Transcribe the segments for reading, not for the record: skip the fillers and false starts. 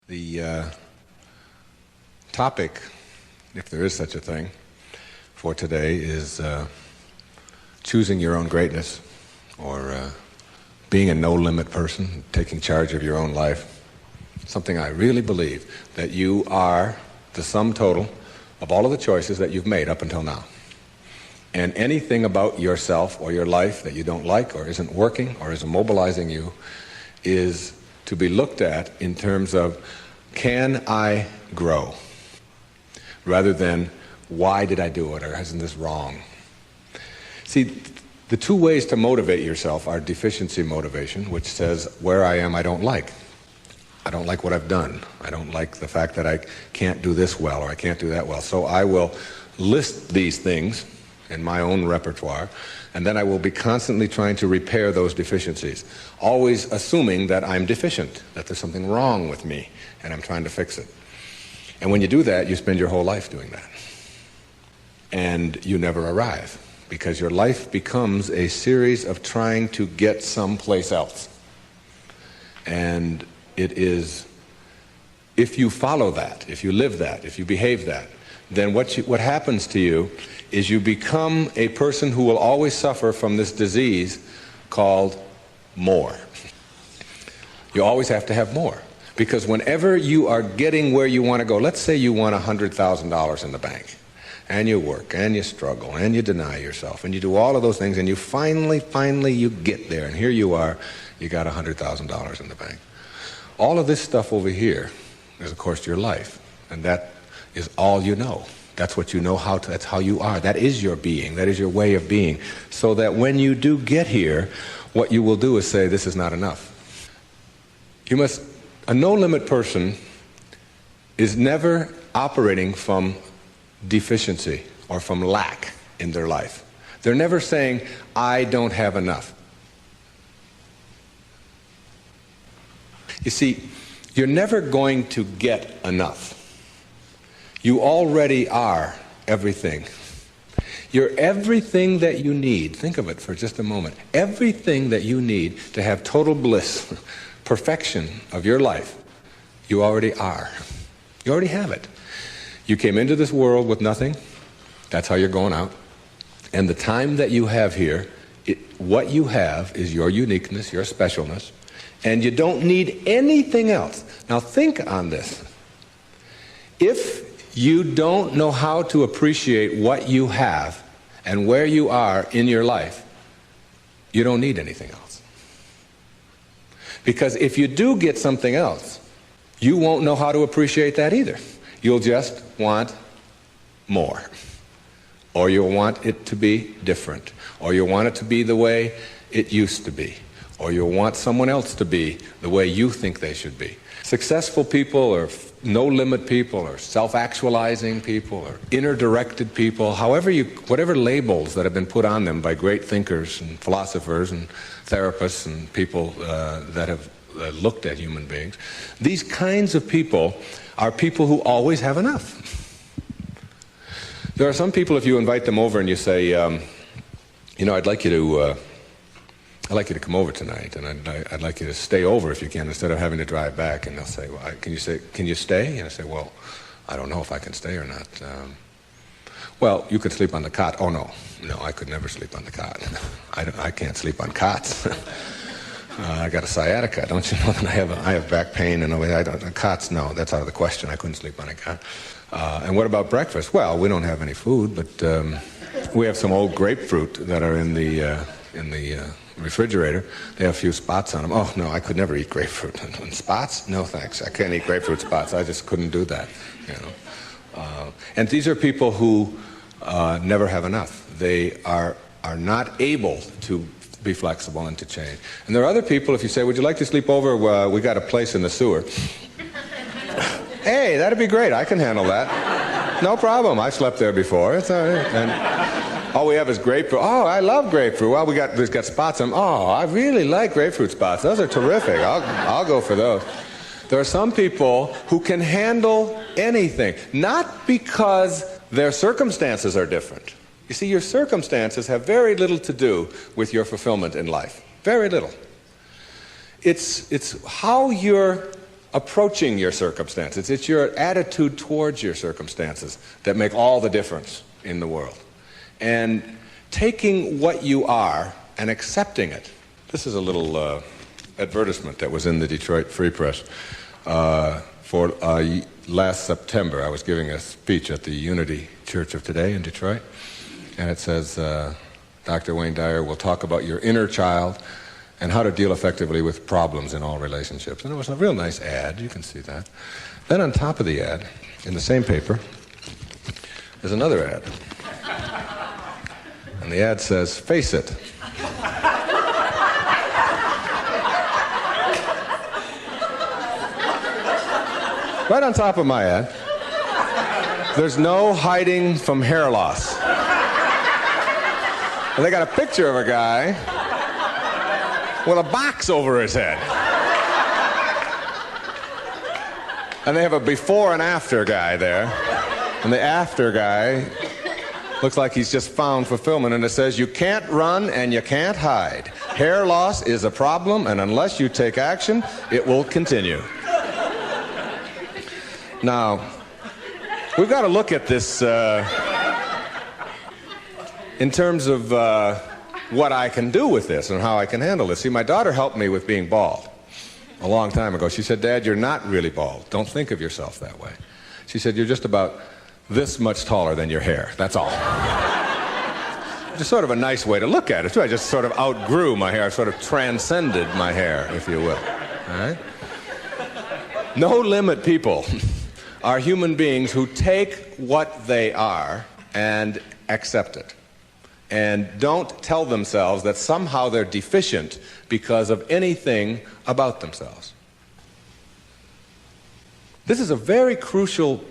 The topic, if there is such a thing, for today is choosing your own greatness, or being a no-limit person, taking charge of your own life. Something I really believe, that you are the sum total of all of the choices that you've made up until now. And anything about yourself or your life that you don't like or isn't working or isn't mobilizing you is to be looked at in terms of, can I grow? Rather than, why did I do it, or isn't this wrong? See, the two ways to motivate yourself are deficiency motivation, which says, where I am I don't like. I don't like what I've done. I don't like the fact that I can't do this well or I can't do that well. So I will list these things in my own repertoire, and then I will be constantly trying to repair those deficiencies, always assuming that I'm deficient, that there's something wrong with me, and I'm trying to fix it. And when you do that, you spend your whole life doing that. And you never arrive, because your life becomes a series of trying to get someplace else. And it is, if you follow that, if you live that, if you behave that, then what happens to you is you become a person who will always suffer from this disease called more. You always have to have more. Because whenever you are getting where you want to go, let's say you want $100,000 in the bank, and you work, and you struggle, and you deny yourself, and you do all of those things, and you finally you get there, and here you are, you got $100,000 in the bank. All of this stuff over here is, of course, your life, and that is all you know. That's what you know how to, that's how you are. That is your being. That is your way of being. So that when you do get here, what you will do is say, this is not enough. A no-limit person is never operating from deficiency or from lack in their life. They're never saying, I don't have enough. You see, you're never going to get enough. You already are everything. You're everything that you need. Think of it for just a moment. Everything that you need to have total bliss, perfection of your life, you already are. You already have it. You came into this world with nothing. That's how you're going out. And the time that you have here, what you have is your uniqueness, your specialness, and you don't need anything else. Now think on this. If you don't know how to appreciate what you have and where you are in your life, you don't need anything else. Because if you do get something else, you won't know how to appreciate that either. You'll just want more. Or you'll want it to be different. Or you'll want it to be the way it used to be. Or you'll want someone else to be the way you think they should be. Successful people, or no-limit people, or self-actualizing people, or inner-directed people, whatever labels that have been put on them by great thinkers and philosophers and therapists and people that have looked at human beings, these kinds of people are people who always have enough. There are some people, if you invite them over and you say, I'd like you to come over tonight, and I'd like you to stay over if you can, instead of having to drive back. And they'll say, well, can you stay? And I say, well, I don't know if I can stay or not. Well, you could sleep on the cot. Oh, no, I could never sleep on the cot. I can't sleep on cots. I got a sciatica. Don't you know that I have back pain? And cots, no, that's out of the question. I couldn't sleep on a cot. And what about breakfast? Well, we don't have any food, but we have some old grapefruit that are in the refrigerator. They have a few spots on them. Oh, no, I could never eat grapefruit. And spots? No, thanks. I can't eat grapefruit spots. I just couldn't do that. And these are people who never have enough. They are not able to be flexible and to change. And there are other people, if you say, would you like to sleep over? We got a place in the sewer. Hey, that'd be great. I can handle that. No problem. I slept there before. It's all right. And all we have is grapefruit. Oh, I love grapefruit. Well, we've got spots on them. Oh, I really like grapefruit spots. Those are terrific. I'll go for those. There are some people who can handle anything, not because their circumstances are different. You see, your circumstances have very little to do with your fulfillment in life. Very little. It's how you're approaching your circumstances. It's your attitude towards your circumstances that make all the difference in the world. And taking what you are and accepting it. This is a little advertisement that was in the Detroit Free Press for last September. I was giving a speech at the Unity Church of Today in Detroit, and it says, Dr. Wayne Dyer will talk about your inner child and how to deal effectively with problems in all relationships. And it was a real nice ad, you can see that. Then on top of the ad, in the same paper, there's another ad. And the ad says, face it. Right on top of my ad, there's no hiding from hair loss. And they got a picture of a guy with a box over his head. And they have a before and after guy there. And the after guy looks like he's just found fulfillment. And it says, you can't run and you can't hide. Hair loss is a problem, and unless you take action, it will continue. Now, we've got to look at this in terms of what I can do with this and how I can handle this. See, my daughter helped me with being bald a long time ago. She said, Dad, you're not really bald. Don't think of yourself that way. She said, you're just about this much taller than your hair. That's all. Just sort of a nice way to look at it, too. I just sort of outgrew my hair. I sort of transcended my hair, if you will. All right? No limit people are human beings who take what they are and accept it, and don't tell themselves that somehow they're deficient because of anything about themselves. This is a very crucial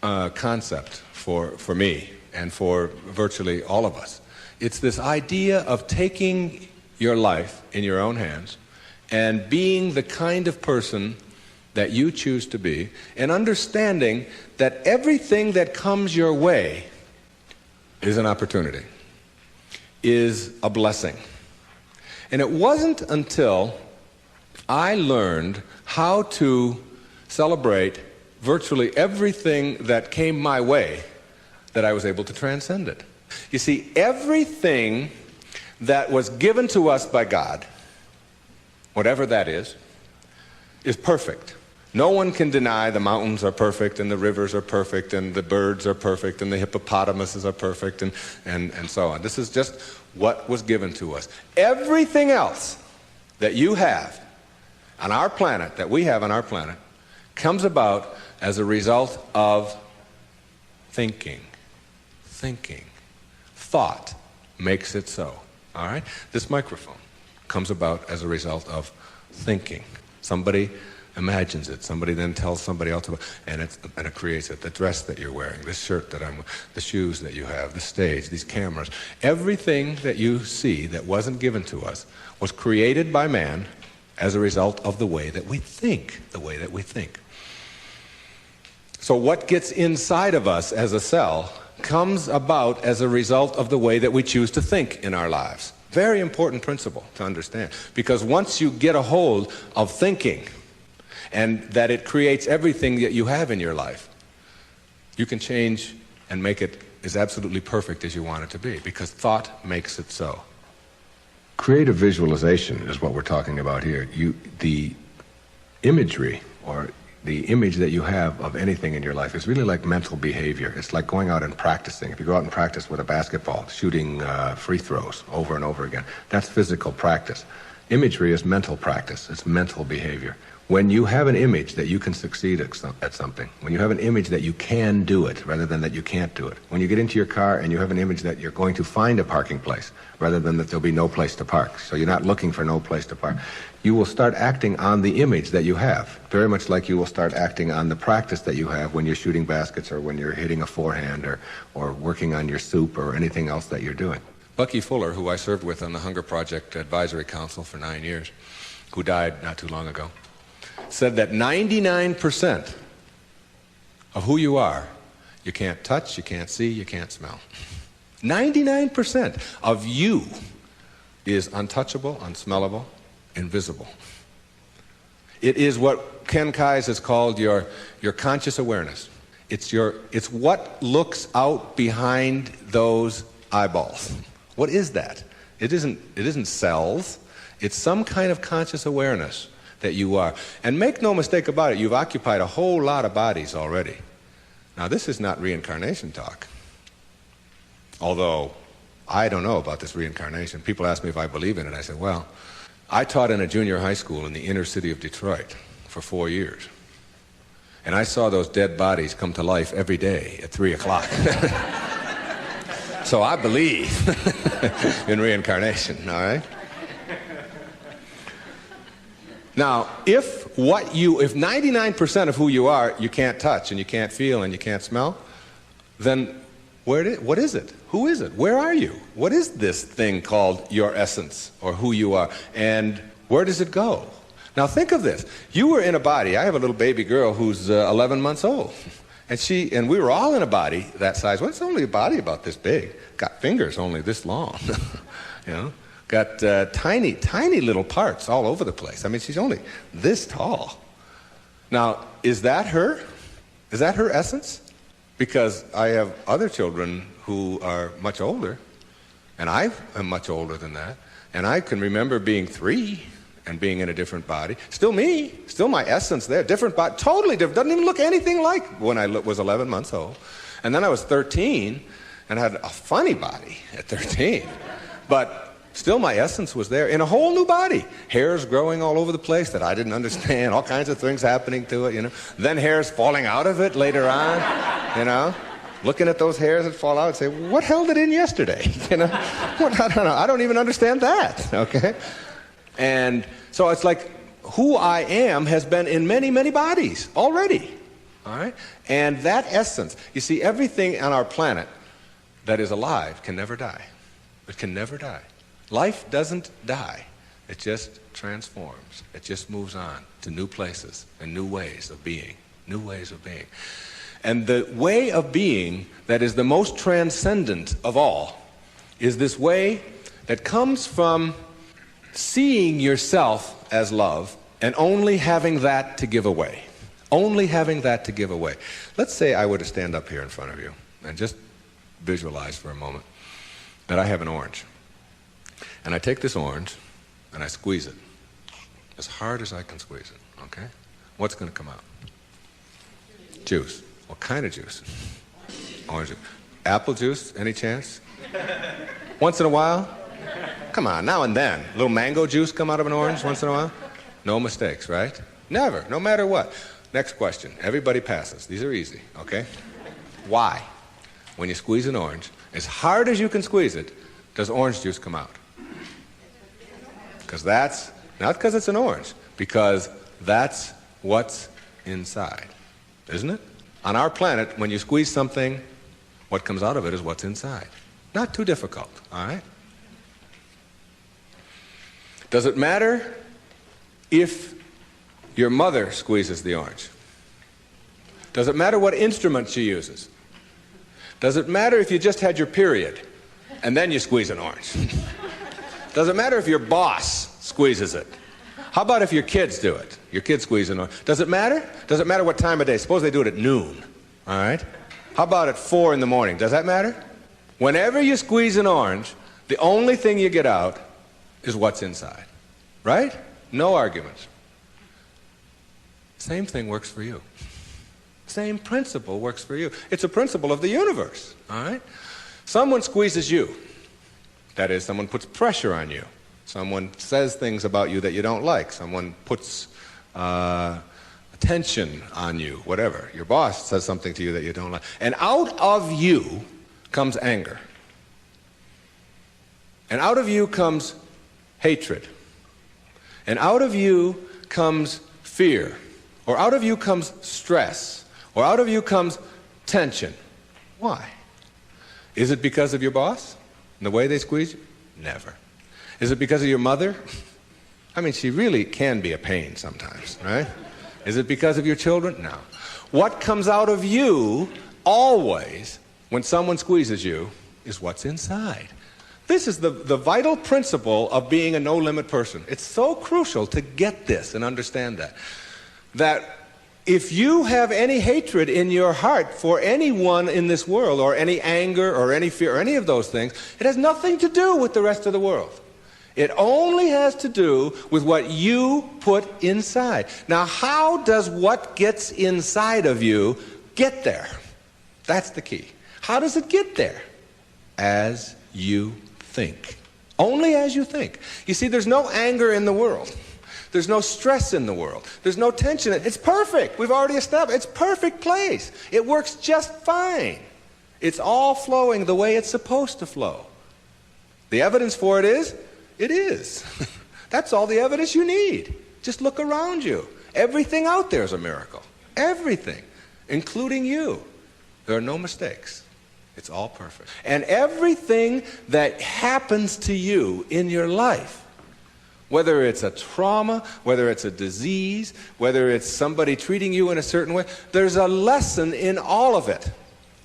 concept for me and for virtually all of us. It's this idea of taking your life in your own hands and being the kind of person that you choose to be, and understanding that everything that comes your way is an opportunity, is a blessing. And it wasn't until I learned how to celebrate virtually everything that came my way that I was able to transcend it. You see, everything that was given to us by God, whatever that is perfect. No one can deny the mountains are perfect, and the rivers are perfect, and the birds are perfect, and the hippopotamuses are perfect, and so on. This is just what was given to us. Everything else that you have on our planet, that we have on our planet, comes about as a result of thinking. Thinking. Thought makes it so. All right? This microphone comes about as a result of thinking. Somebody imagines it. Somebody then tells somebody else about it, and it creates it. The dress that you're wearing, this shirt that I'm wearing, the shoes that you have, the stage, these cameras. Everything that you see that wasn't given to us was created by man as a result of the way that we think, So what gets inside of us as a cell comes about as a result of the way that we choose to think in our lives. Very important principle to understand. Because once you get a hold of thinking, and that it creates everything that you have in your life, you can change and make it as absolutely perfect as you want it to be, because thought makes it so. Creative visualization is what we're talking about here. The imagery, or the image that you have of anything in your life, is really like mental behavior. It's like going out and practicing. If you go out and practice with a basketball, shooting free throws over and over again, that's physical practice. Imagery is mental practice. It's mental behavior. When you have an image that you can succeed at something, when you have an image that you can do it rather than that you can't do it, when you get into your car and you have an image that you're going to find a parking place rather than that there'll be no place to park, so you're not looking for no place to park, you will start acting on the image that you have, very much like you will start acting on the practice that you have when you're shooting baskets or when you're hitting a forehand or working on your soup or anything else that you're doing. Bucky Fuller, who I served with on the Hunger Project Advisory Council for 9 years, who died not too long ago, said that 99% of who you are, you can't touch, you can't see, you can't smell. 99% of you is untouchable, unsmellable, invisible. It is what Ken Kais has called your conscious awareness. It's what looks out behind those eyeballs. What is that? It isn't cells. It's some kind of conscious awareness that you are. And make no mistake about it, you've occupied a whole lot of bodies already. Now, this is not reincarnation talk. Although, I don't know about this reincarnation. People ask me if I believe in it. I say, well, I taught in a junior high school in the inner city of Detroit for 4 years. And I saw those dead bodies come to life every day at 3 o'clock. So I believe in reincarnation, all right? Now, if 99% of who you are you can't touch and you can't feel and you can't smell, then what is it? Who is it? Where are you? What is this thing called your essence or who you are? And where does it go? Now think of this. You were in a body. I have a little baby girl who's 11 months old. And we were all in a body that size. Well, it's only a body about this big. Got fingers only this long. You know? Got tiny, tiny little parts all over the place. I mean, she's only this tall. Now, is that her? Is that her essence? Because I have other children who are much older, and I am much older than that, and I can remember being 3 and being in a different body. Still me, still my essence there, different body, totally different, doesn't even look anything like when I was 11 months old. And then I was 13 and had a funny body at 13, but still my essence was there in a whole new body. Hairs growing all over the place that I didn't understand, all kinds of things happening to it, you know. Then hairs falling out of it later on, you know. Looking at those hairs that fall out and say, what held it in yesterday? You know, I don't know. I don't even understand that, okay? And so it's like who I am has been in many, many bodies already, all right? And that essence, you see, everything on our planet that is alive can never die. It can never die. Life doesn't die. It just transforms. It just moves on to new places and new ways of being, new ways of being. And the way of being that is the most transcendent of all is this way that comes from seeing yourself as love and only having that to give away. Only having that to give away. Let's say I were to stand up here in front of you and just visualize for a moment that I have an orange. And I take this orange and I squeeze it as hard as I can squeeze it, okay? What's going to come out? Juice. What kind of juice? Orange juice. Apple juice, any chance? Once in a while? Come on, now and then. A little mango juice come out of an orange once in a while? No mistakes, right? Never, no matter what. Next question. Everybody passes. These are easy, okay? Why, when you squeeze an orange, as hard as you can squeeze it, does orange juice come out? Because that's, not because it's an orange, because that's what's inside, isn't it? On our planet, when you squeeze something, what comes out of it is what's inside. Not too difficult, all right? Does it matter if your mother squeezes the orange? Does it matter what instrument she uses? Does it matter if you just had your period and then you squeeze an orange? Does it matter if your boss squeezes it? How about if your kids do it? Your kids squeeze an orange. Does it matter? Does it matter what time of day? Suppose they do it at noon, all right? How about at 4 in the morning? Does that matter? Whenever you squeeze an orange, the only thing you get out is what's inside, right? No arguments. Same thing works for you. Same principle works for you. It's a principle of the universe, all right? Someone squeezes you. That is, someone puts pressure on you. Someone says things about you that you don't like. Someone puts attention on you, whatever. Your boss says something to you that you don't like. And out of you comes anger. And out of you comes hatred. And out of you comes fear. Or out of you comes stress. Or out of you comes tension. Why? Is it because of your boss and the way they squeeze you? Never. Is it because of your mother? I mean, she really can be a pain sometimes, right? Is it because of your children? No. What comes out of you always when someone squeezes you is what's inside. This is the vital principle of being a no-limit person. It's so crucial to get this and understand that. That if you have any hatred in your heart for anyone in this world, or any anger, or any fear, or any of those things, it has nothing to do with the rest of the world. It only has to do with what you put inside. Now, how does what gets inside of you get there? That's the key. How does it get there? As you think. Only as you think. You see, there's no anger in the world. There's no stress in the world. There's no tension. It's perfect. We've already established. It's a perfect place. It works just fine. It's all flowing the way it's supposed to flow. The evidence for it is, it is. That's all the evidence you need. Just look around you. Everything out there is a miracle. Everything, including you. There are no mistakes. It's all perfect. And everything that happens to you in your life, whether it's a trauma, whether it's a disease, whether it's somebody treating you in a certain way, there's a lesson in all of it.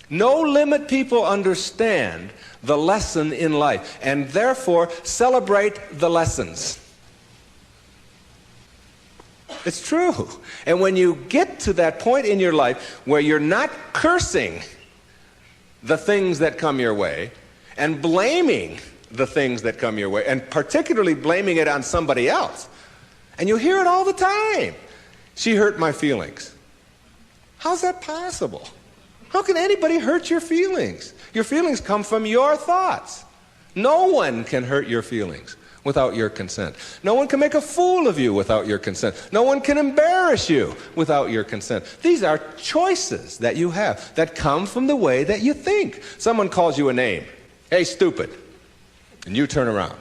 No limit people understand the lesson in life, and therefore celebrate the lessons. It's true. And when you get to that point in your life where you're not cursing the things that come your way and blaming the things that come your way, and particularly blaming it on somebody else, and you hear it all the time. She hurt my feelings. How's that possible? How can anybody hurt your feelings? Your feelings come from your thoughts. No one can hurt your feelings without your consent. No one can make a fool of you without your consent. No one can embarrass you without your consent. These are choices that you have that come from the way that you think. Someone calls you a name. Hey, stupid. And you turn around.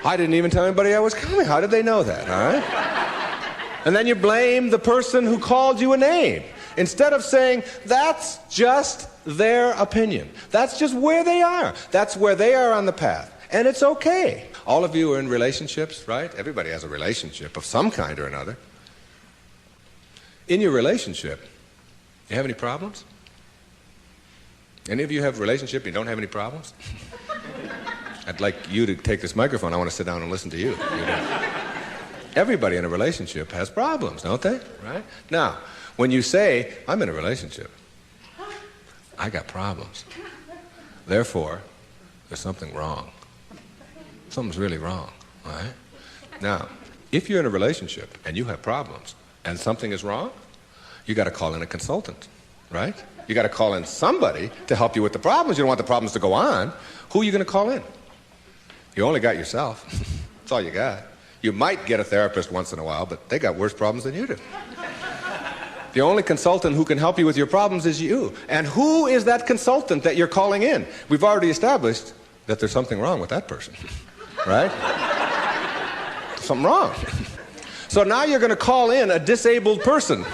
I didn't even tell anybody I was coming. How did they know that, all right? And then you blame the person who called you a name. Instead of saying, that's just their opinion. That's just where they are. That's where they are on the path. And it's okay. All of you are in relationships, right? Everybody has a relationship of some kind or another. In your relationship, you have any problems? Any of you have a relationship and you don't have any problems? I'd like you to take this microphone. I want to sit down and listen to you. Everybody in a relationship has problems, don't they? Right? Now, when you say, I'm in a relationship, I got problems. Therefore, there's something wrong. Something's really wrong, all right? Now, if you're in a relationship and you have problems and something is wrong, you got to call in a consultant, right? You got to call in somebody to help you with the problems. You don't want the problems to go on. Who are you going to call in? You only got yourself. That's all you got. You might get a therapist once in a while, but they got worse problems than you do. The only consultant who can help you with your problems is you. And who is that consultant that you're calling in? We've already established that there's something wrong with that person, right? Something wrong. So now you're going to call in a disabled person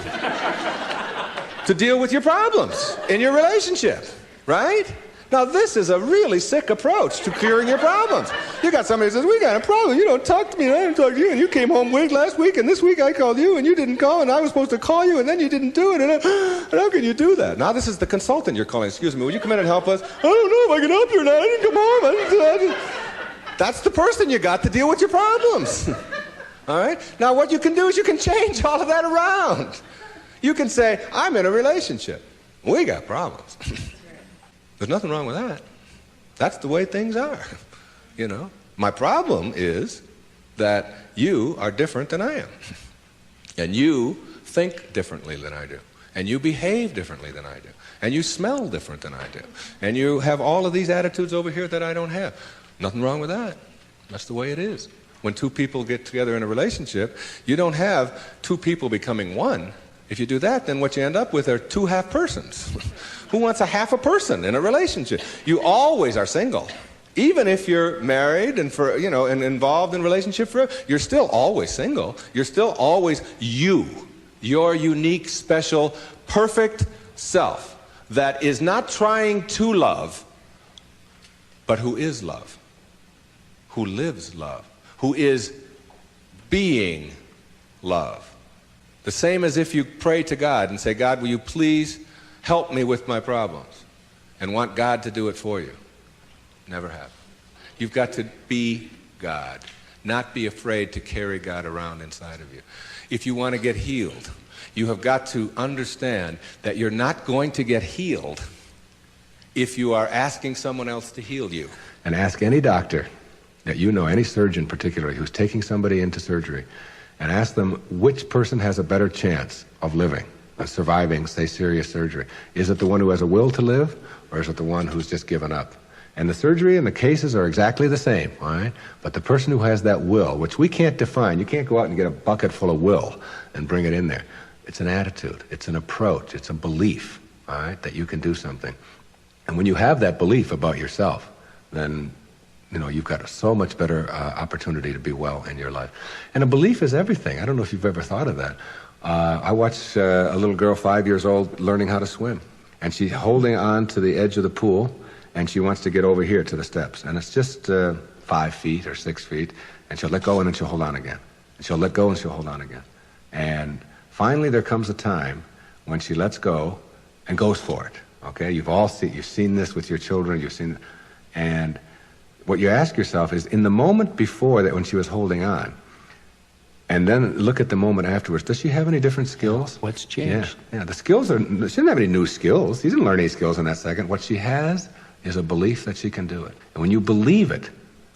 to deal with your problems in your relationship, right? Now this is a really sick approach to curing your problems. You got somebody who says, we got a problem, you don't talk to me and I didn't talk to you, and you came home late last week and this week I called you and you didn't call and I was supposed to call you and then you didn't do it, and how can you do that? Now this is the consultant you're calling. Excuse me, will you come in and help us? I don't know if I can help you or not. I didn't come home. I didn't. That's the person you got to deal with your problems. All right? Now what you can do is you can change all of that around. You can say, I'm in a relationship. We got problems. There's nothing wrong with that. That's the way things are. You know, my problem is that you are different than I am. And you think differently than I do. And you behave differently than I do. And you smell different than I do. And you have all of these attitudes over here that I don't have. Nothing wrong with that. That's the way it is. When two people get together in a relationship, you don't have two people becoming one. If you do that, then what you end up with are two half persons. Who wants a half a person in a relationship? You always are single. Even if you're married and and involved in a relationship forever, you're still always single. You're still always you. Your unique, special, perfect self that is not trying to love, but who is love, who lives love, who is being love. The same as if you pray to God and say, God, will you please help me with my problems? and want God to do it for you. Never have. You've got to be God, not be afraid to carry God around inside of you. If you want to get healed, you have got to understand that you're not going to get healed if you are asking someone else to heal you. And ask any doctor that you know, any surgeon particularly, who's taking somebody into surgery, and ask them which person has a better chance of living, of surviving, say, serious surgery. Is it the one who has a will to live, or is it the one who's just given up? And the surgery and the cases are exactly the same, all right? But the person who has that will, which we can't define, you can't go out and get a bucket full of will and bring it in there. It's an attitude, it's an approach, it's a belief, all right, that you can do something. And when you have that belief about yourself, then, you know, you've got a so much better opportunity to be well in your life. And a belief is everything. I don't know if you've ever thought of that. I watched a little girl, 5 years old, learning how to swim. And she's holding on to the edge of the pool, and she wants to get over here to the steps. And it's just 5 feet or 6 feet, and she'll let go and then she'll hold on again. And she'll let go and she'll hold on again. And finally there comes a time when she lets go and goes for it. Okay, you've seen this with your children, and what you ask yourself is, in the moment before that when she was holding on, and then look at the moment afterwards, does she have any different skills? What's changed? Yeah, the skills she didn't have any new skills. She didn't learn any skills in that second. What she has is a belief that she can do it. And when you believe it,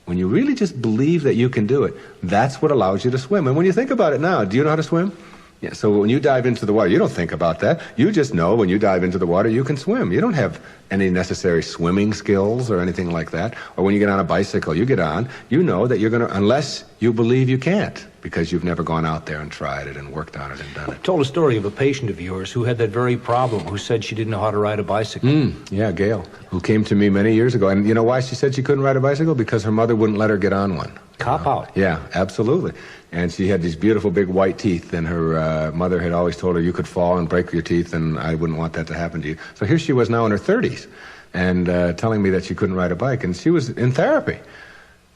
when you really just believe that you can do it, that's what allows you to swim. And when you think about it now, do you know how to swim? Yeah, so when you dive into the water, you don't think about that. You just know when you dive into the water, you can swim. You don't have any necessary swimming skills or anything like that. Or when you get on a bicycle, you get on, you know that you're going to, unless you believe you can't, because you've never gone out there and tried it and worked on it and done it. Told a story of a patient of yours who had that very problem, who said she didn't know how to ride a bicycle. Yeah, Gail, who came to me many years ago. And you know why she said she couldn't ride a bicycle? Because her mother wouldn't let her get on one. Cop out. Yeah, absolutely. And she had these beautiful big white teeth, and her mother had always told her you could fall and break your teeth, and I wouldn't want that to happen to you. So here she was now in her 30s, and telling me that she couldn't ride a bike, and she was in therapy.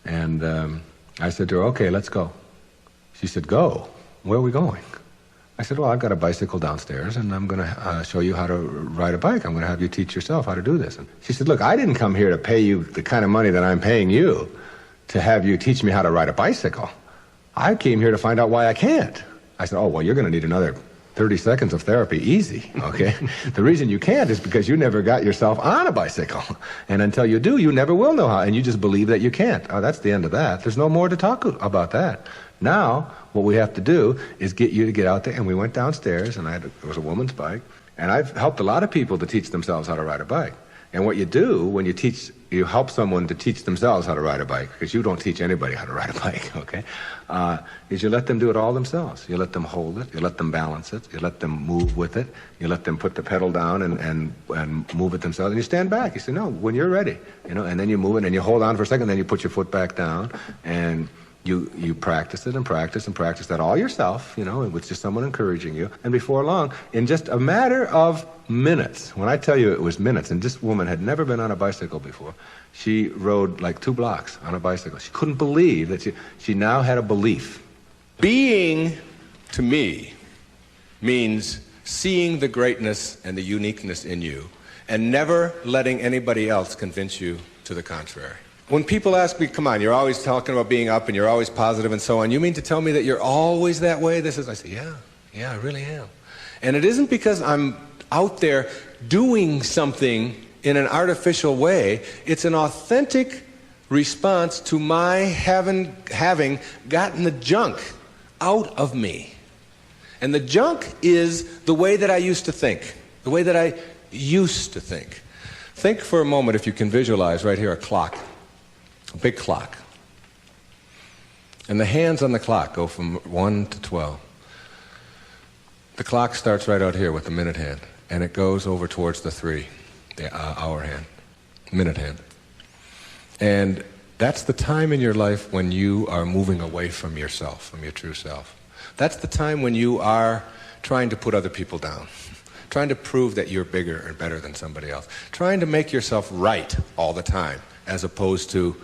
And I said to her, okay, let's go. She said, go? Where are we going? I said, well, I've got a bicycle downstairs, and I'm going to show you how to ride a bike. I'm going to have you teach yourself how to do this. And she said, look, I didn't come here to pay you the kind of money that I'm paying you to have you teach me how to ride a bicycle. I came here to find out why I can't. I said, oh, well, you're going to need another 30 seconds of therapy, easy, okay? The reason you can't is because you never got yourself on a bicycle. And until you do, you never will know how, and you just believe that you can't. Oh, that's the end of that. There's no more to talk about that. Now, what we have to do is get you to get out there, and we went downstairs, and it was a woman's bike, and I've helped a lot of people to teach themselves how to ride a bike. And what you do when you help someone to teach themselves how to ride a bike, because you don't teach anybody how to ride a bike, okay, is you let them do it all themselves. You let them hold it, you let them balance it, you let them move with it, you let them put the pedal down and move it themselves, and you stand back. You say, no, when you're ready, you know, and then you move it, and you hold on for a second, then you put your foot back down, and you practice it and practice and practice that all yourself, you know, with just someone encouraging you. And before long, in just a matter of minutes, when I tell you it was minutes, and this woman had never been on a bicycle before, she rode like 2 blocks on a bicycle. She couldn't believe that she now had a belief. Being, to me, means seeing the greatness and the uniqueness in you and never letting anybody else convince you to the contrary. When people ask me, come on, you're always talking about being up and you're always positive and so on, you mean to tell me that you're always that way? I say, yeah, I really am. And it isn't because I'm out there doing something in an artificial way. It's an authentic response to my having gotten the junk out of me. And the junk is the way that I used to think, the way that I used to think. Think for a moment, if you can visualize right here, a clock. A big clock. And the hands on the clock go from 1 to 12. The clock starts right out here with the minute hand, and it goes over towards the 3, the hour hand, minute hand. And that's the time in your life when you are moving away from yourself, from your true self. That's the time when you are trying to put other people down, trying to prove that you're bigger and better than somebody else, trying to make yourself right all the time, as opposed to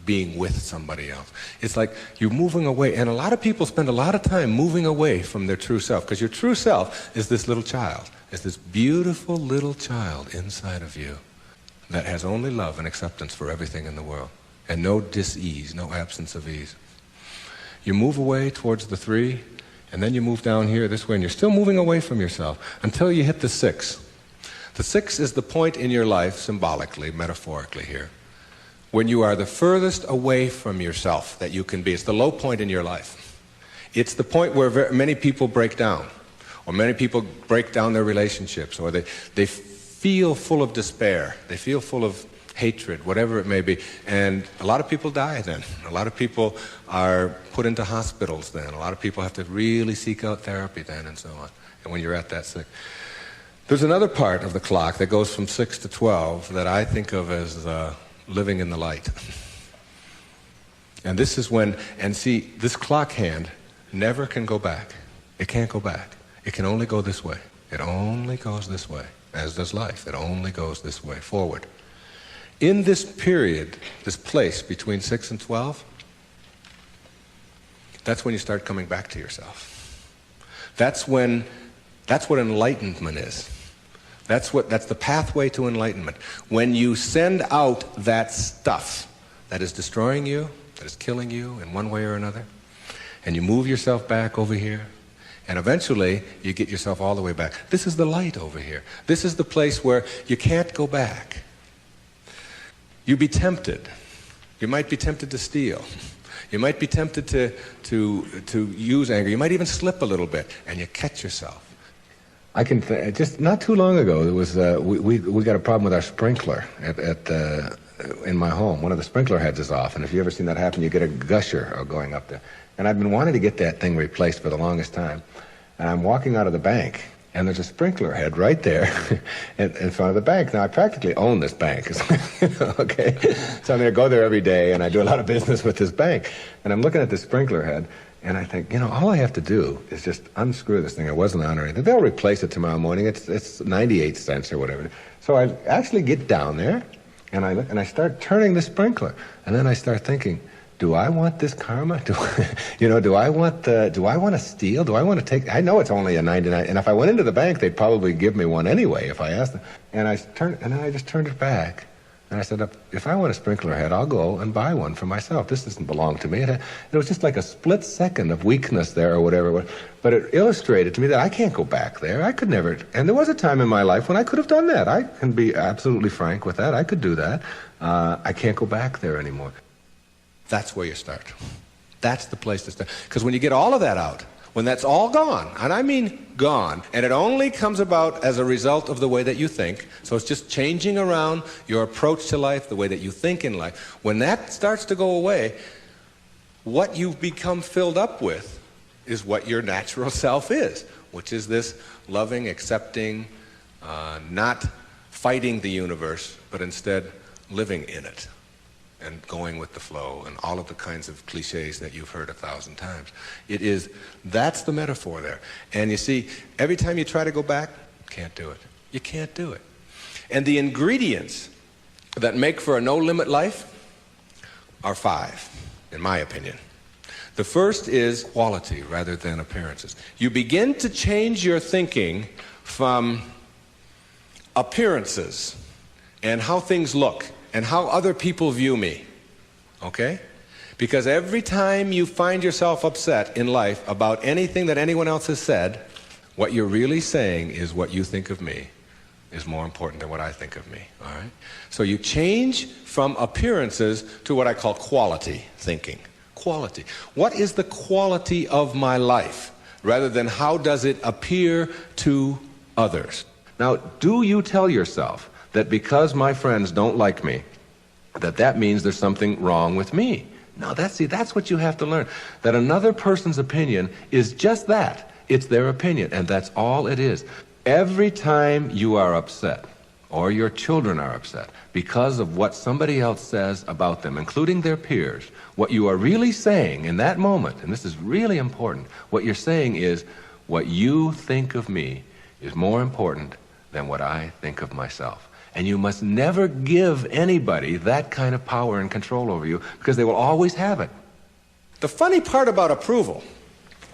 being with somebody else. It's like you're moving away, and a lot of people spend a lot of time moving away from their true self, because your true self is this little child, is this beautiful little child inside of you that has only love and acceptance for everything in the world, and no dis-ease, no absence of ease. You move away towards the 3, and then you move down here this way, and you're still moving away from yourself until you hit the 6. The 6 is the point in your life, symbolically, metaphorically here, when you are the furthest away from yourself that you can be. It's the low point in your life. It's the point where many people break down, or many people break down their relationships, or they feel full of despair, they feel full of hatred, whatever it may be. And a lot of people die then. A lot of people are put into hospitals then. A lot of people have to really seek out therapy then, and so on. And when you're at that sick. There's another part of the clock that goes from 6 to 12 that I think of as living in the light. And this is when, and see, this clock hand never can go back. It can't go back. It can only go this way. It only goes this way, as does life. It only goes this way, forward. In this period, this place between 6 and 12, that's when you start coming back to yourself. That's what enlightenment is. That's the pathway to enlightenment. When you send out that stuff that is destroying you, that is killing you in one way or another, and you move yourself back over here, and eventually you get yourself all the way back. This is the light over here. This is the place where you can't go back. You'd be tempted. You might be tempted to steal. You might be tempted to use anger. You might even slip a little bit, and you catch yourself. I can just not too long ago there was we got a problem with our sprinkler in my home. One of the sprinkler heads is off, and if you ever seen that happen, you get a gusher going up there. And I've been wanting to get that thing replaced for the longest time. And I'm walking out of the bank, and there's a sprinkler head right there in front of the bank. Now, I practically own this bank, okay? So I'm going to go there every day, and I do a lot of business with this bank. And I'm looking at this sprinkler head, and I think, all I have to do is just unscrew this thing. It wasn't on or anything. They'll replace it tomorrow morning. It's 98 cents or whatever. So I actually get down there, and I look, and I start turning the sprinkler. And then I start thinking, do I want this karma? Do I want to steal? Do I want to take? I know it's only a 99, and if I went into the bank, they'd probably give me one anyway if I asked them. And then I just turned it back, and I said, if I want a sprinkler head, I'll go and buy one for myself. This doesn't belong to me. It was just like a split second of weakness there or whatever, but it illustrated to me that I can't go back there. I could never. And there was a time in my life when I could have done that. I can be absolutely frank with that. I could do that. I can't go back there anymore. That's where you start. That's the place to start. Because when you get all of that out, when that's all gone, and I mean gone, and it only comes about as a result of the way that you think, so it's just changing around your approach to life, the way that you think in life. When that starts to go away, what you've become filled up with is what your natural self is, which is this loving, accepting, not fighting the universe, but instead living in it and going with the flow and all of the kinds of cliches that you've heard 1,000 times. That's the metaphor there. And you see, every time you try to go back, can't do it. You can't do it. And the ingredients that make for a no-limit life are 5, in my opinion. The first is quality rather than appearances. You begin to change your thinking from appearances and how things look and how other people view me, okay? Because every time you find yourself upset in life about anything that anyone else has said, what you're really saying is what you think of me is more important than what I think of me, all right? So you change from appearances to what I call quality thinking. Quality. What is the quality of my life, rather than how does it appear to others? Now, do you tell yourself that because my friends don't like me, that means there's something wrong with me? No, that's what you have to learn. That another person's opinion is just that. It's their opinion, and that's all it is. Every time you are upset, or your children are upset, because of what somebody else says about them, including their peers, what you are really saying in that moment, and this is really important, what you're saying is, what you think of me is more important than what I think of myself. And you must never give anybody that kind of power and control over you, because they will always have it. The funny part about approval,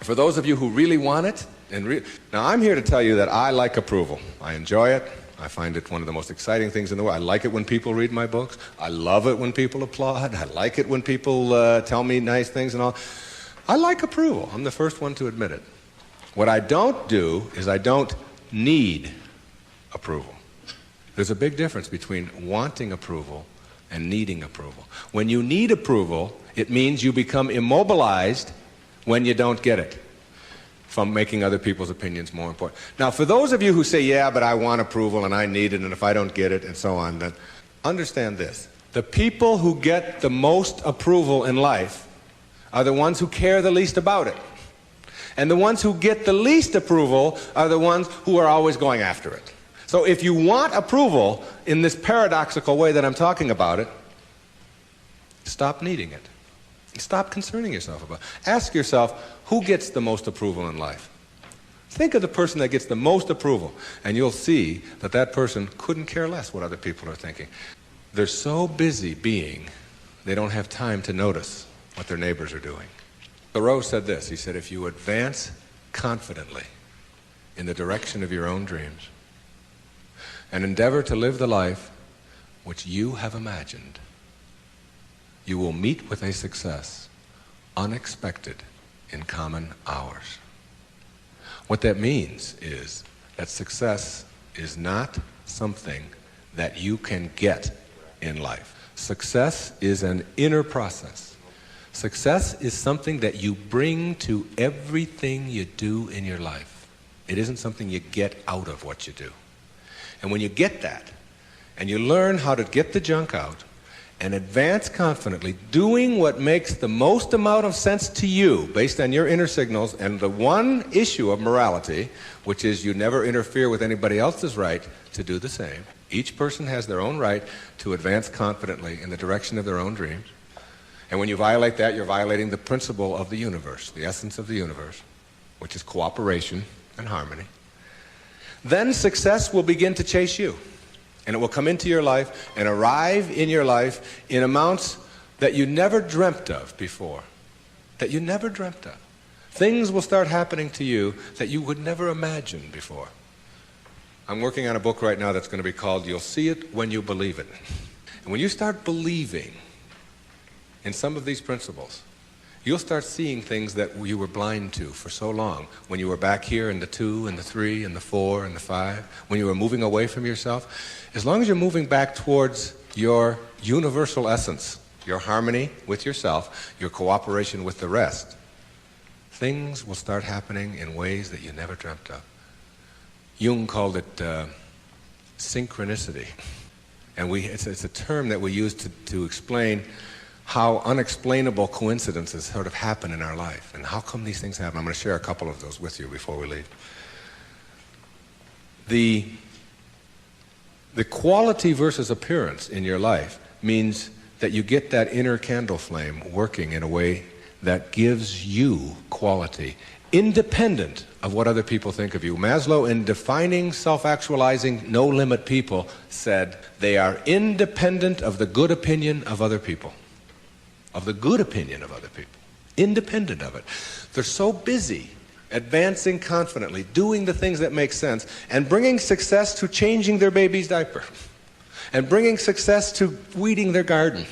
for those of you who really want it, Now, I'm here to tell you that I like approval. I enjoy it. I find it one of the most exciting things in the world. I like it when people read my books. I love it when people applaud. I like it when people tell me nice things and all. I like approval. I'm the first one to admit it. What I don't do is I don't need approval. There's a big difference between wanting approval and needing approval. When you need approval, it means you become immobilized when you don't get it, from making other people's opinions more important. Now, for those of you who say, yeah, but I want approval and I need it, and if I don't get it, and so on, then understand this. The people who get the most approval in life are the ones who care the least about it. And the ones who get the least approval are the ones who are always going after it. So if you want approval in this paradoxical way that I'm talking about it, stop needing it. Stop concerning yourself about it. Ask yourself, who gets the most approval in life? Think of the person that gets the most approval, and you'll see that that person couldn't care less what other people are thinking. They're so busy being, they don't have time to notice what their neighbors are doing. Thoreau said this. He said, if you advance confidently in the direction of your own dreams and endeavor to live the life which you have imagined, you will meet with a success unexpected in common hours. What that means is that success is not something that you can get in life. Success is an inner process. Success is something that you bring to everything you do in your life. It isn't something you get out of what you do. And when you get that, and you learn how to get the junk out, and advance confidently, doing what makes the most amount of sense to you based on your inner signals and the one issue of morality, which is you never interfere with anybody else's right to do the same. Each person has their own right to advance confidently in the direction of their own dreams. And when you violate that, you're violating the principle of the universe, the essence of the universe, which is cooperation and harmony. Then success will begin to chase you. And it will come into your life and arrive in your life in amounts that you never dreamt of before. That you never dreamt of. Things will start happening to you that you would never imagine before. I'm working on a book right now that's going to be called You'll See It When You Believe It. And when you start believing in some of these principles, you'll start seeing things that you were blind to for so long. When you were back here in the 2 and the 3 and the 4 and the 5, when you were moving away from yourself, as long as you're moving back towards your universal essence, your harmony with yourself, your cooperation with the rest, things will start happening in ways that you never dreamt of. Jung called it synchronicity. And it's a term that we use to explain how unexplainable coincidences sort of happen in our life. And how come these things happen? I'm going to share a couple of those with you before we leave. The quality versus appearance in your life means that you get that inner candle flame working in a way that gives you quality, independent of what other people think of you. Maslow, in defining self-actualizing, no-limit people, said they are independent of the good opinion of other people. Of the good opinion of other people. Independent of it. They're so busy advancing confidently, doing the things that make sense, and bringing success to changing their baby's diaper, and bringing success to weeding their garden,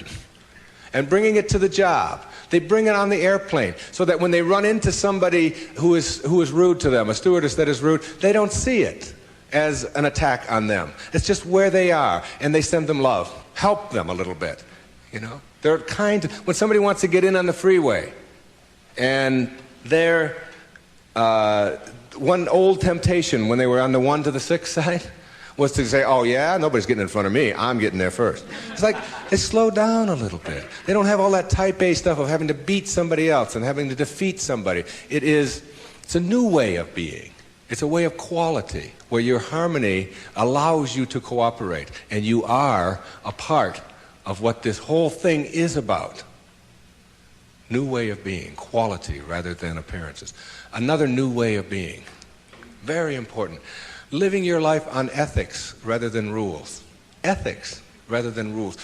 and bringing it to the job. They bring it on the airplane, so that when they run into somebody who is rude to them, a stewardess that is rude, they don't see it as an attack on them. It's just where they are, and they send them love. Help them a little bit, you know. They're kind. When somebody wants to get in on the freeway, and they're one old temptation when they were on the 1 to the 6 side was to say, oh yeah, nobody's getting in front of me, I'm getting there first. It's like they slow down a little bit. They don't have all that type A stuff of having to beat somebody else and having to defeat somebody. It's a new way of being. It's a way of quality where your harmony allows you to cooperate, and you are a part of what this whole thing is about. New way of being, quality rather than appearances. Another new way of being, very important. Living your life on ethics rather than rules. Ethics rather than rules.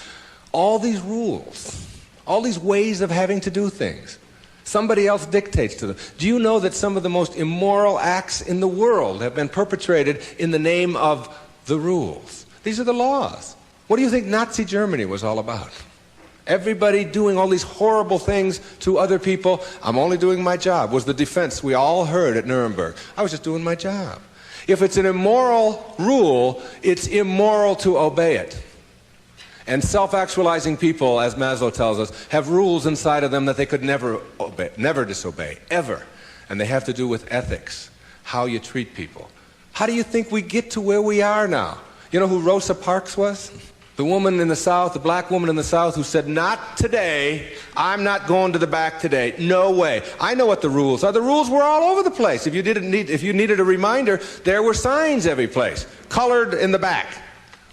All these rules, all these ways of having to do things, Somebody else dictates to them. Do you know that some of the most immoral acts in the world have been perpetrated in the name of the rules? These are the laws. What do you think Nazi Germany was all about? Everybody doing all these horrible things to other people. I'm only doing my job, was the defense we all heard at Nuremberg. I was just doing my job. If it's an immoral rule, it's immoral to obey it. And self-actualizing people, as Maslow tells us, have rules inside of them that they could never obey, never disobey, ever. And they have to do with ethics, how you treat people. How do you think we get to where we are now? You know who Rosa Parks was? The woman in the South, the black woman in the South who said, not today, I'm not going to the back today, no way. I know what the rules are. The rules were all over the place. If you needed a reminder, there were signs every place, colored in the back,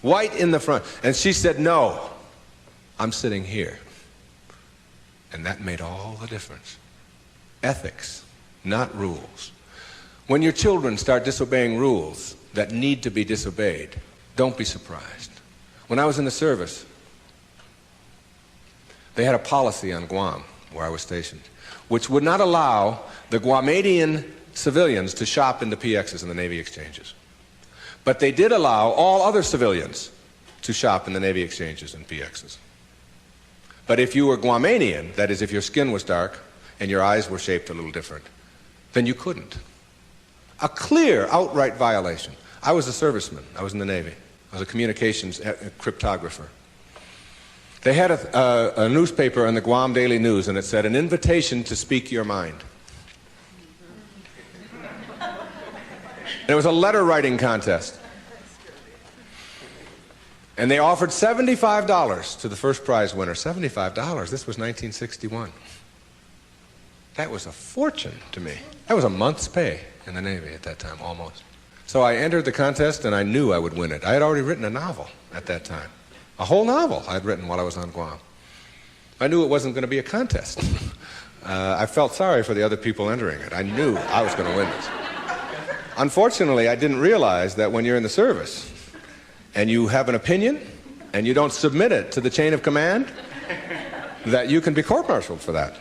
white in the front. And she said, no, I'm sitting here. And that made all the difference. Ethics, not rules. When your children start disobeying rules that need to be disobeyed, don't be surprised. When I was in the service, they had a policy on Guam, where I was stationed, which would not allow the Guamanian civilians to shop in the PXs and the Navy exchanges. But they did allow all other civilians to shop in the Navy exchanges and PXs. But if you were Guamanian, that is, if your skin was dark and your eyes were shaped a little different, then you couldn't. A clear, outright violation. I was a serviceman. I was in the Navy. I was a communications cryptographer. They had a newspaper in the Guam Daily News, and it said, an invitation to speak your mind. And it was a letter writing contest. And they offered $75 to the first prize winner. $75. This was 1961. That was a fortune to me. That was a month's pay in the Navy at that time, almost. So I entered the contest, and I knew I would win it. I had already written a novel at that time. A whole novel I had written while I was on Guam. I knew it wasn't going to be a contest. I felt sorry for the other people entering it. I knew I was going to win this. Unfortunately, I didn't realize that when you're in the service and you have an opinion and you don't submit it to the chain of command, that you can be court-martialed for that.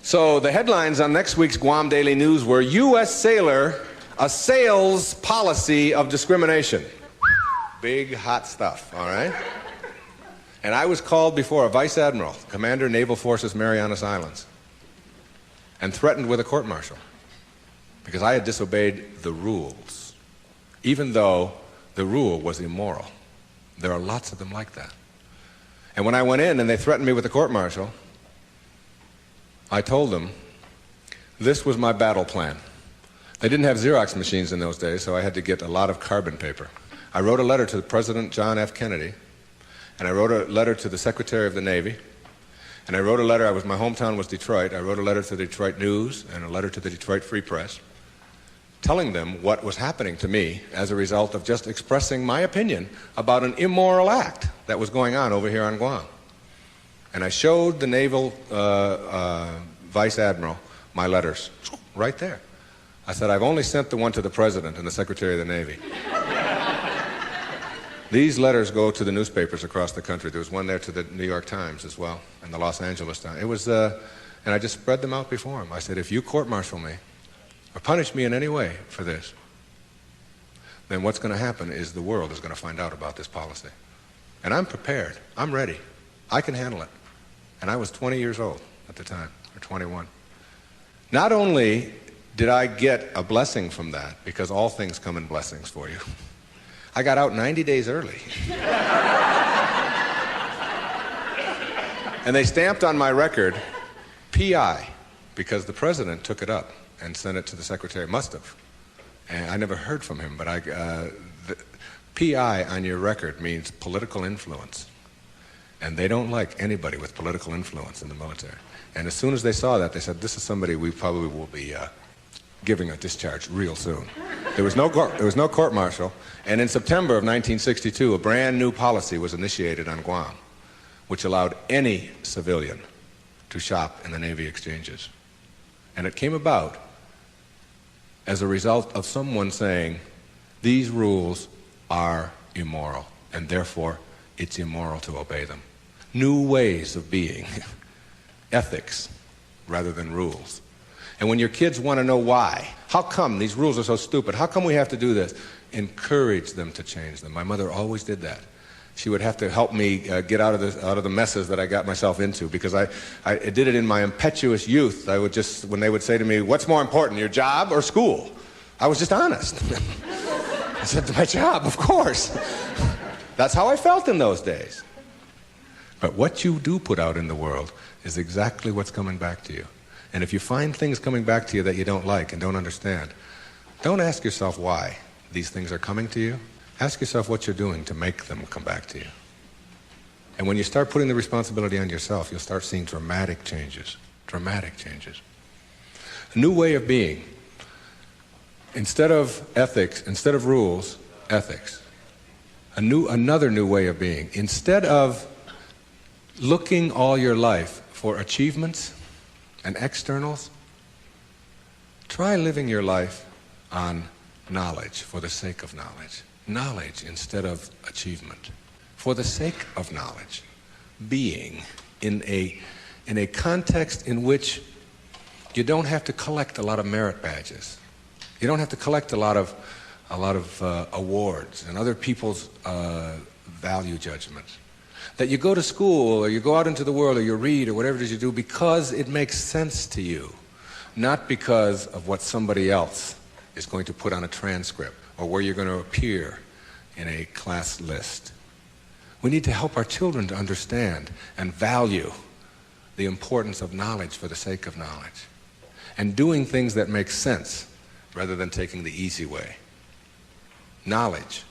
So the headlines on next week's Guam Daily News were, U.S. sailor assails policy of discrimination. Big, hot stuff, all right? And I was called before a vice admiral, commander, Naval Forces, Marianas Islands, and threatened with a court-martial because I had disobeyed the rules, even though the rule was immoral. There are lots of them like that. And when I went in and they threatened me with a court-martial, I told them this was my battle plan. They didn't have Xerox machines in those days, so I had to get a lot of carbon paper. I wrote a letter to President John F. Kennedy, and I wrote a letter to the Secretary of the Navy, and I wrote a letter, my hometown was Detroit, I wrote a letter to the Detroit News and a letter to the Detroit Free Press, telling them what was happening to me as a result of just expressing my opinion about an immoral act that was going on over here on Guam. And I showed the naval vice admiral my letters right there. I said, I've only sent the one to the president and the secretary of the Navy. These letters go to the newspapers across the country. There was one there to the New York Times as well, and the Los Angeles Times. It was, and I just spread them out before him. I said, if you court-martial me or punish me in any way for this, then what's going to happen is the world is going to find out about this policy. And I'm prepared. I'm ready. I can handle it. And I was 20 years old at the time, or 21. Not only did I get a blessing from that, because all things come in blessings for you, I got out 90 days early. And they stamped on my record, P.I., because the president took it up and sent it to the secretary. Must have. And I never heard from him, but the P.I. on your record means political influence. And they don't like anybody with political influence in the military. And as soon as they saw that, they said, this is somebody we probably will be giving a discharge real soon. There was no court-martial. And in September of 1962, a brand new policy was initiated on Guam, which allowed any civilian to shop in the Navy exchanges. And it came about as a result of someone saying, these rules are immoral, and therefore it's immoral to obey them. New ways of being ethics rather than rules. And when your kids want to know why, how come these rules are so stupid? How come we have to do this? Encourage them to change them. My mother always did that. She would have to help me get out of the messes that I got myself into, because I did it in my impetuous youth. I would just, when they would say to me, what's more important, your job or school? I was just honest. I said, my job, of course. That's how I felt in those days. But what you do put out in the world is exactly what's coming back to you. And if you find things coming back to you that you don't like and don't understand, don't ask yourself why these things are coming to you. Ask yourself what you're doing to make them come back to you. And when you start putting the responsibility on yourself, you'll start seeing dramatic changes. Dramatic changes. A new way of being. Instead of ethics, instead of rules, ethics. Another new way of being. Instead of looking all your life for achievements and externals, try living your life on knowledge for the sake of knowledge. Knowledge instead of achievement. For the sake of knowledge. Being in a context in which you don't have to collect a lot of merit badges. You don't have to collect a lot of awards and other people's value judgments. That you go to school or you go out into the world or you read or whatever it is you do because it makes sense to you, not because of what somebody else is going to put on a transcript or where you're going to appear in a class list. We need to help our children to understand and value the importance of knowledge for the sake of knowledge and doing things that make sense rather than taking the easy way. Knowledge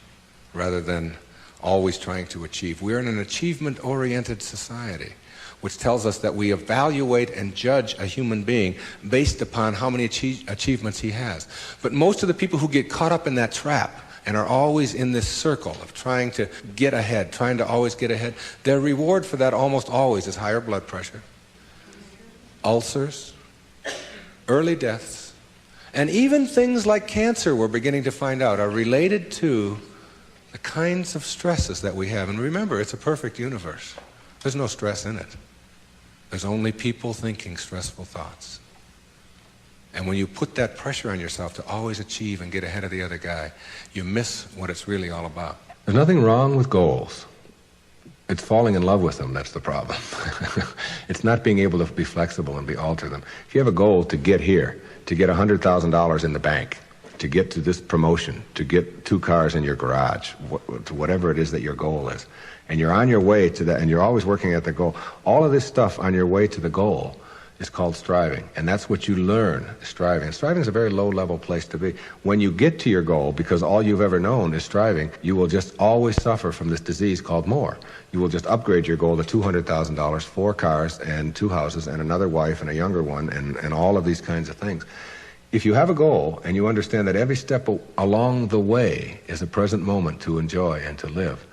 rather than always trying to achieve. We're in an achievement-oriented society, which tells us that we evaluate and judge a human being based upon how many achievements he has. But most of the people who get caught up in that trap and are always in this circle of trying to get ahead, trying to always get ahead, their reward for that almost always is higher blood pressure, ulcers, early deaths, and even things like cancer, we're beginning to find out, are related to the kinds of stresses that we have. And remember, it's a perfect universe. There's no stress in it. There's only people thinking stressful thoughts. And when you put that pressure on yourself to always achieve and get ahead of the other guy, you miss what it's really all about. There's nothing wrong with goals. It's falling in love with them that's the problem. It's not being able to be flexible and alter them. If you have a goal to get here, to get $100,000 in the bank, to get to this promotion, to get 2 cars in your garage, to whatever it is that your goal is, and you're on your way to that, and you're always working at the goal, all of this stuff on your way to the goal is called striving, and that's what you learn, striving. And striving is a very low-level place to be. When you get to your goal, because all you've ever known is striving, you will just always suffer from this disease called more. You will just upgrade your goal to $200,000, 4 cars and 2 houses and another wife and a younger one and all of these kinds of things. If you have a goal and you understand that every step along the way is a present moment to enjoy and to live,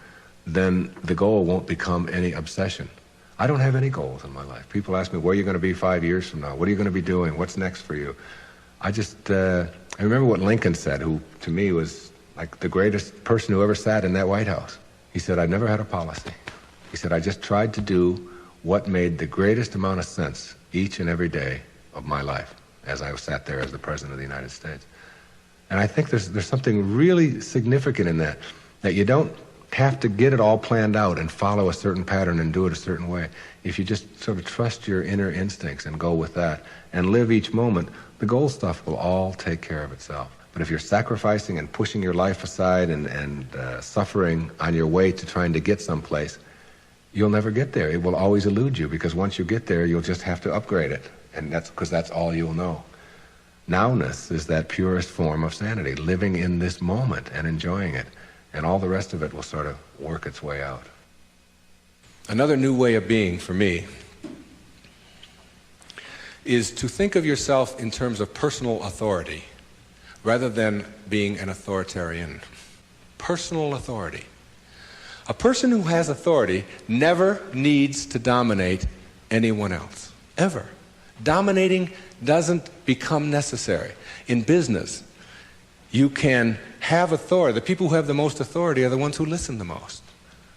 then the goal won't become any obsession. I don't have any goals in my life. People ask me, where are you going to be 5 years from now? What are you going to be doing? What's next for you? I remember what Lincoln said, who to me was like the greatest person who ever sat in that White House. He said, I never had a policy. He said, I just tried to do what made the greatest amount of sense each and every day of my life as I sat there as the President of the United States. And I think there's something really significant in that you don't have to get it all planned out and follow a certain pattern and do it a certain way. If you just sort of trust your inner instincts and go with that and live each moment, the goal stuff will all take care of itself. But if you're sacrificing and pushing your life aside and suffering on your way to trying to get someplace, you'll never get there. It will always elude you, because once you get there, you'll just have to upgrade it. And that's because that's all you'll know. Nowness is that purest form of sanity, living in this moment and enjoying it. And all the rest of it will sort of work its way out. Another new way of being for me is to think of yourself in terms of personal authority rather than being an authoritarian. Personal authority. A person who has authority never needs to dominate anyone else, ever. Dominating doesn't become necessary. In business, you can have authority. The people who have the most authority are the ones who listen the most,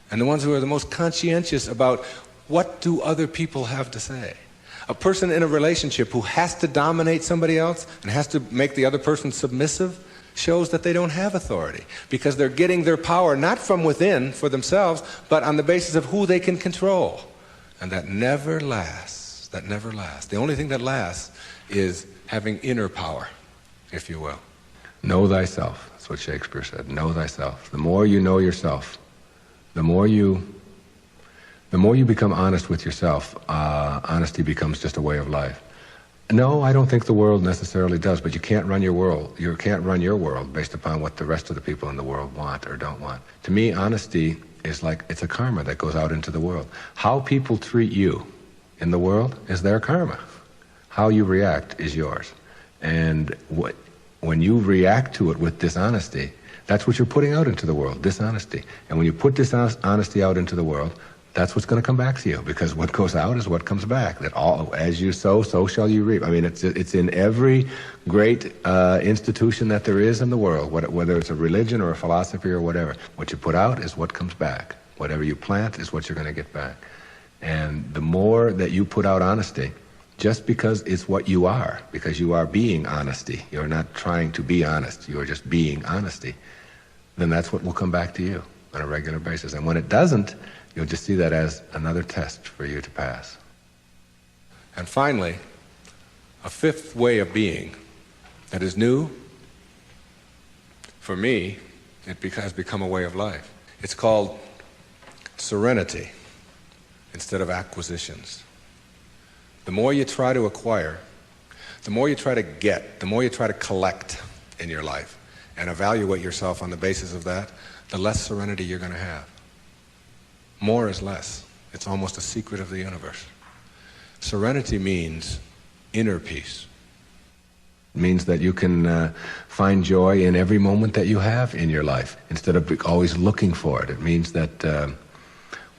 and the ones who are the most conscientious about what do other people have to say. A person in a relationship who has to dominate somebody else and has to make the other person submissive shows that they don't have authority, because they're getting their power not from within for themselves, but on the basis of who they can control. And that never lasts. That never lasts. The only thing that lasts is having inner power, if you will. Know thyself. That's what Shakespeare said. Know thyself. The more you know yourself, the more you become honest with yourself, honesty becomes just a way of life. No, I don't think the world necessarily does, but you can't run your world. You can't run your world based upon what the rest of the people in the world want or don't want. To me, honesty is like, it's a karma that goes out into the world. How people treat you in the world is their karma. How you react is yours. And when you react to it with dishonesty, that's what you're putting out into the world, dishonesty. And when you put dishonesty out into the world, that's what's going to come back to you, because what goes out is what comes back. That all, as you sow, so shall you reap. I mean, it's in every great institution that there is in the world, whether it's a religion or a philosophy or whatever. What you put out is what comes back. Whatever you plant is what you're going to get back. And the more that you put out honesty, just because it's what you are, because you are being honesty, you're not trying to be honest, you're just being honesty, then that's what will come back to you on a regular basis. And when it doesn't, you'll just see that as another test for you to pass. And finally, a fifth way of being that is new, for me, it has become a way of life. It's called serenity instead of acquisitions. The more you try to acquire, the more you try to get, the more you try to collect in your life and evaluate yourself on the basis of that, the less serenity you're going to have. More is less. It's almost a secret of the universe. Serenity means inner peace. It means that you can find joy in every moment that you have in your life instead of always looking for it. It means that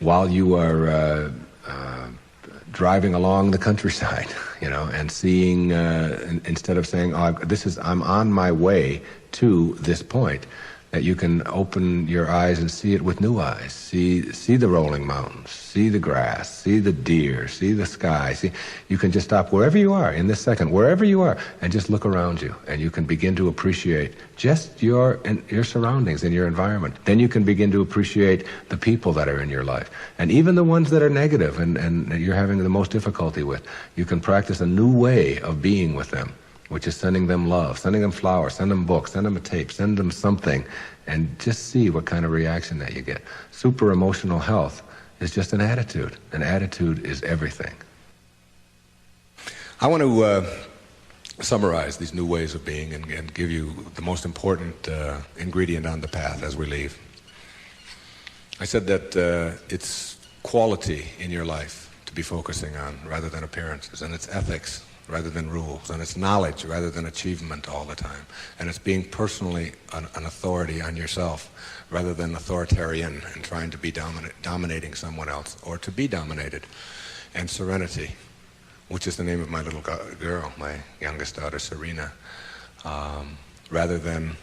while you are driving along the countryside, and seeing, instead of saying, oh, I'm on my way to this point, that you can open your eyes and see it with new eyes. See the rolling mountains, see the grass, see the deer, see the sky. You can just stop wherever you are in this second, wherever you are, and just look around you, and you can begin to appreciate just your surroundings and your environment. Then you can begin to appreciate the people that are in your life, and even the ones that are negative and you're having the most difficulty with. You can practice a new way of being with them, which is sending them love, sending them flowers, send them books, send them a tape, send them something, and just see what kind of reaction that you get. Super emotional health is just an attitude. An attitude is everything. I want to summarize these new ways of being and give you the most important ingredient on the path as we leave. I said that it's quality in your life to be focusing on rather than appearances, and it's ethics rather than rules, and it's knowledge rather than achievement all the time, and it's being personally an authority on yourself rather than authoritarian and trying to be dominating someone else or to be dominated, and serenity, which is the name of my little girl, my youngest daughter, Serena, rather than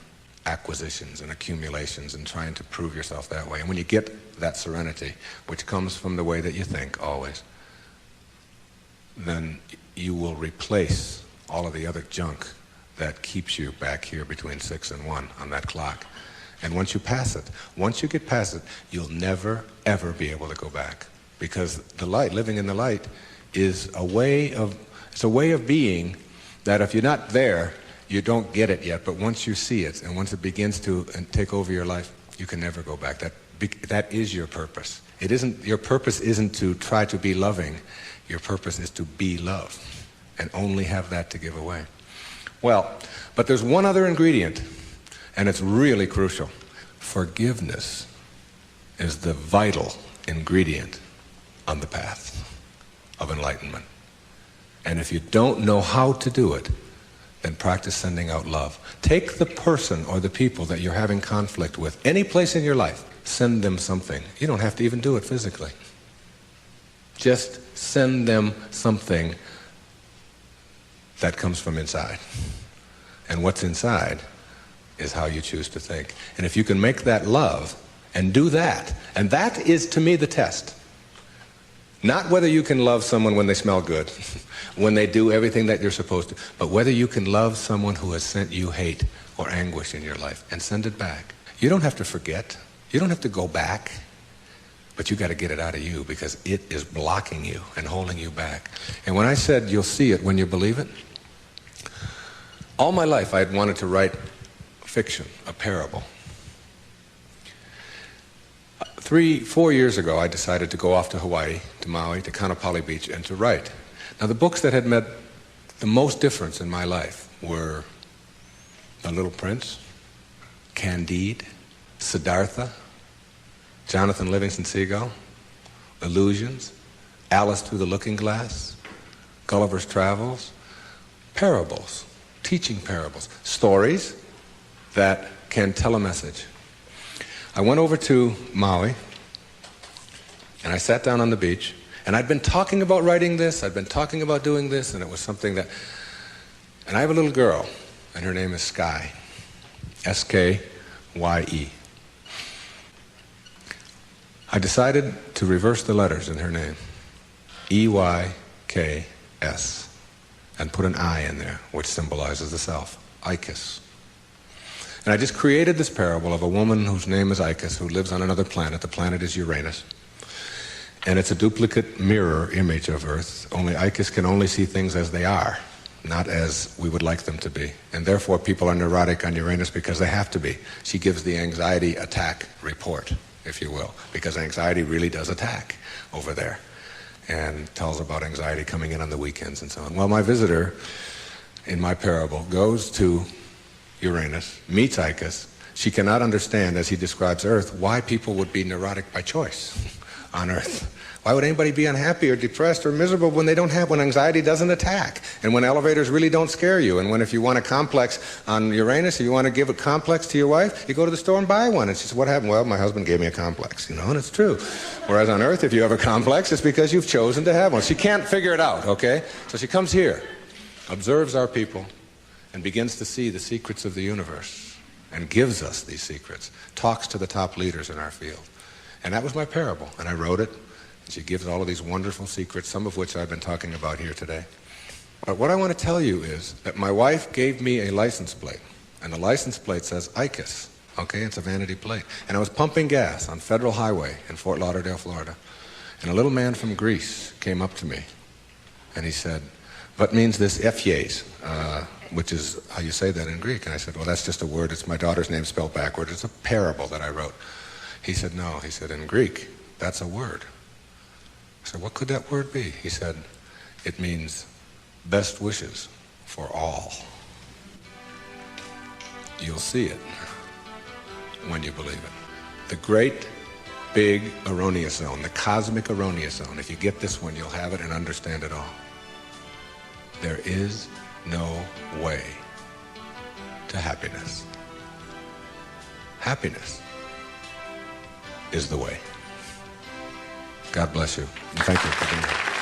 acquisitions and accumulations and trying to prove yourself that way. And when you get that serenity, which comes from the way that you think always, then you will replace all of the other junk that keeps you back here between 6 and 1 on that clock. And once you get past it, you'll never, ever be able to go back. Because the light, living in the light, is a way of being that if you're not there, you don't get it yet. But once you see it, and once it begins to take over your life, you can never go back. That is your purpose. Your purpose isn't to try to be loving. Your purpose is to be love, and only have that to give away. Well, but there's one other ingredient, and it's really crucial. Forgiveness is the vital ingredient on the path of enlightenment. And if you don't know how to do it, then practice sending out love. Take the person or the people that you're having conflict with, any place in your life, send them something. You don't have to even do it physically. Just send them something that comes from inside. And what's inside is how you choose to think. And if you can make that love and do that, and that is to me the test. Not whether you can love someone when they smell good, when they do everything that you're supposed to, but whether you can love someone who has sent you hate or anguish in your life and send it back. You don't have to forget. You don't have to go back. But you got to get it out of you because it is blocking you and holding you back. And when I said you'll see it when you believe it, all my life I had wanted to write fiction, a parable. 3-4 years ago, I decided to go off to Hawaii, to Maui, to Kaanapali Beach, and to write. Now, the books that had made the most difference in my life were The Little Prince, Candide, Siddhartha, Jonathan Livingston Seagull, Illusions, Alice Through the Looking Glass, Gulliver's Travels, parables, teaching parables, stories that can tell a message. I went over to Maui, and I sat down on the beach, and I'd been talking about writing this, I'd been talking about doing this, and it was something that... And I have a little girl, and her name is Sky, S-K-Y-E. I decided to reverse the letters in her name, E-Y-K-S, and put an I in there, which symbolizes the self, Icus. And I just created this parable of a woman whose name is Icus, who lives on another planet. The planet is Uranus. And it's a duplicate mirror image of Earth, only Icus can only see things as they are, not as we would like them to be. And therefore people are neurotic on Uranus because they have to be. She gives the anxiety attack report, if you will, because anxiety really does attack over there, and tells about anxiety coming in on the weekends and so on. Well, my visitor in my parable goes to Uranus, meets Icus. She cannot understand, as he describes Earth, why people would be neurotic by choice on Earth. Why would anybody be unhappy or depressed or miserable when anxiety doesn't attack, and when elevators really don't scare you, and when if you want a complex on Uranus, if you want to give a complex to your wife, you go to the store and buy one. And she says, what happened? Well, my husband gave me a complex, and it's true. Whereas on Earth, if you have a complex, it's because you've chosen to have one. She can't figure it out, okay? So she comes here, observes our people, and begins to see the secrets of the universe, and gives us these secrets, talks to the top leaders in our field. And that was my parable, and I wrote it, and she gives all of these wonderful secrets, some of which I've been talking about here today. But what I want to tell you is that my wife gave me a license plate, and the license plate says Icus, okay? It's a vanity plate. And I was pumping gas on Federal Highway in Fort Lauderdale, Florida, and a little man from Greece came up to me, and he said, what means this Ephies? Which is how you say that in Greek. And I said, well, that's just a word. It's my daughter's name spelled backward. It's a parable that I wrote. He said, no. He said, in Greek, that's a word. I said, what could that word be? He said, it means best wishes for all. You'll see it when you believe it. The great, big erroneous zone, the cosmic erroneous zone. If you get this one, you'll have it and understand it all. There is no way to happiness. Happiness is the way. God bless you. Thank you for being here.